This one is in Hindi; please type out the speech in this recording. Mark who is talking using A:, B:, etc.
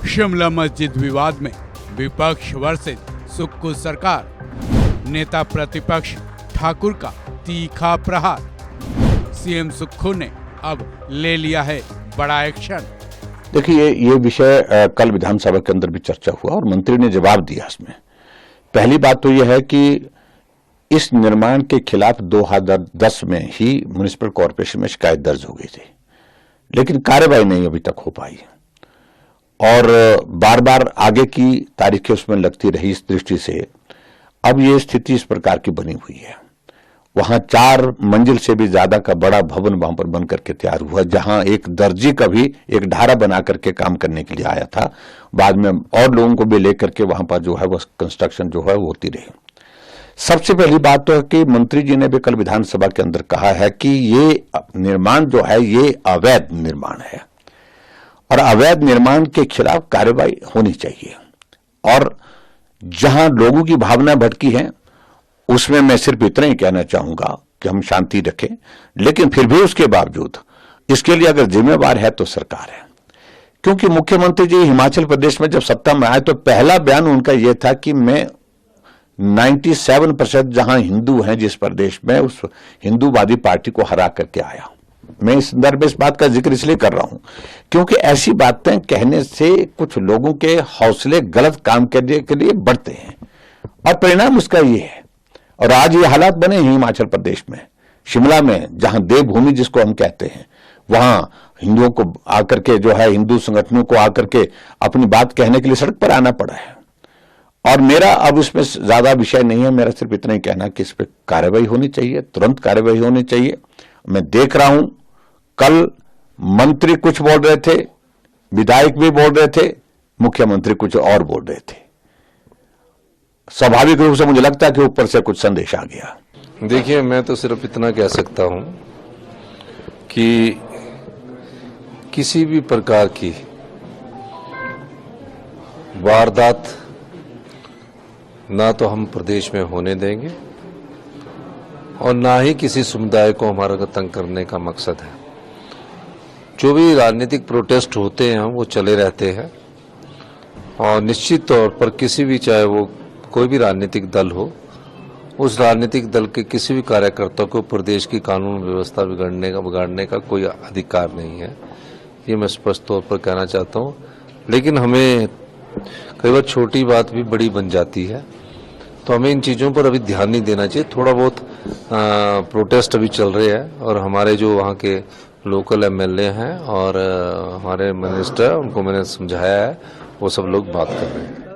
A: शिमला मस्जिद विवाद में विपक्ष वर्सेस सुक्खू सरकार, नेता प्रतिपक्ष ठाकुर का तीखा प्रहार। सीएम सुक्खू ने अब ले लिया है बड़ा एक्शन।
B: देखिए, ये विषय कल विधानसभा के अंदर भी चर्चा हुआ और मंत्री ने जवाब दिया इसमें। पहली बात तो यह है कि इस निर्माण के खिलाफ 2010 में ही म्युनिसिपल कॉर्पोरेशन में शिकायत दर्ज हो गई थी, लेकिन कार्रवाई नहीं अभी तक हो पाई और बार बार आगे की तारीखें उसमें लगती रही। इस दृष्टि से अब ये स्थिति इस प्रकार की बनी हुई है। वहां 4 मंजिल से भी ज्यादा का बड़ा भवन वहां पर बन करके तैयार हुआ, जहां एक दर्जी का भी एक ढारा बना करके काम करने के लिए आया था। बाद में और लोगों को भी लेकर के वहां पर जो है वो कंस्ट्रक्शन जो है वो होती रही। सबसे पहली बात तो है कि मंत्री जी ने भी कल विधानसभा के अंदर कहा है कि ये निर्माण जो है ये अवैध निर्माण है और अवैध निर्माण के खिलाफ कार्रवाई होनी चाहिए। और जहां लोगों की भावना भटकी है उसमें मैं सिर्फ इतना ही कहना चाहूंगा कि हम शांति रखें, लेकिन फिर भी उसके बावजूद इसके लिए अगर जिम्मेवार है तो सरकार है। क्योंकि मुख्यमंत्री जी हिमाचल प्रदेश में जब सत्ता में आए तो पहला बयान उनका यह था कि मैं 97% जहां हिंदू हैं जिस प्रदेश में, उस हिंदूवादी पार्टी को हरा करके आया। मैं इस संदर्भ में इस बात का जिक्र इसलिए कर रहा हूं क्योंकि ऐसी बातें कहने से कुछ लोगों के हौसले गलत काम करने के लिए बढ़ते हैं और परिणाम उसका ये है। और आज ये हालात बने हैं हिमाचल प्रदेश में, शिमला में, जहां देवभूमि जिसको हम कहते हैं, वहां हिंदुओं को आकर के जो है हिंदू संगठनों को आकर के अपनी बात कहने के लिए सड़क पर आना पड़ा है। और मेरा अब इसमें ज्यादा विषय नहीं है, मेरा सिर्फ इतना ही कहना कि इस पर कार्रवाई होनी चाहिए, तुरंत कार्रवाई होनी चाहिए। मैं देख रहा हूं कल मंत्री कुछ बोल रहे थे, विधायक भी बोल रहे थे, मुख्यमंत्री कुछ और बोल रहे थे। स्वाभाविक रूप से मुझे लगता है कि ऊपर से कुछ संदेश आ गया।
C: देखिए, मैं तो सिर्फ इतना कह सकता हूं कि किसी भी प्रकार की वारदात ना तो हम प्रदेश में होने देंगे और ना ही किसी समुदाय को हमारा तंग करने का मकसद है। जो भी राजनीतिक प्रोटेस्ट होते हैं वो चले रहते हैं और निश्चित तौर पर किसी भी, चाहे वो कोई भी राजनीतिक दल हो, उस राजनीतिक दल के किसी भी कार्यकर्ता को प्रदेश की कानून व्यवस्था बिगाड़ने का कोई अधिकार नहीं है। ये मैं स्पष्ट तौर पर कहना चाहता हूँ। लेकिन हमें कई बार छोटी बात भी बड़ी बन जाती है, तो हमें इन चीज़ों पर अभी ध्यान नहीं देना चाहिए। थोड़ा बहुत प्रोटेस्ट अभी चल रहे हैं और हमारे जो वहाँ के लोकल एमएलए हैं और हमारे मिनिस्टर, उनको मैंने समझाया है, वो सब लोग बात कर रहे हैं।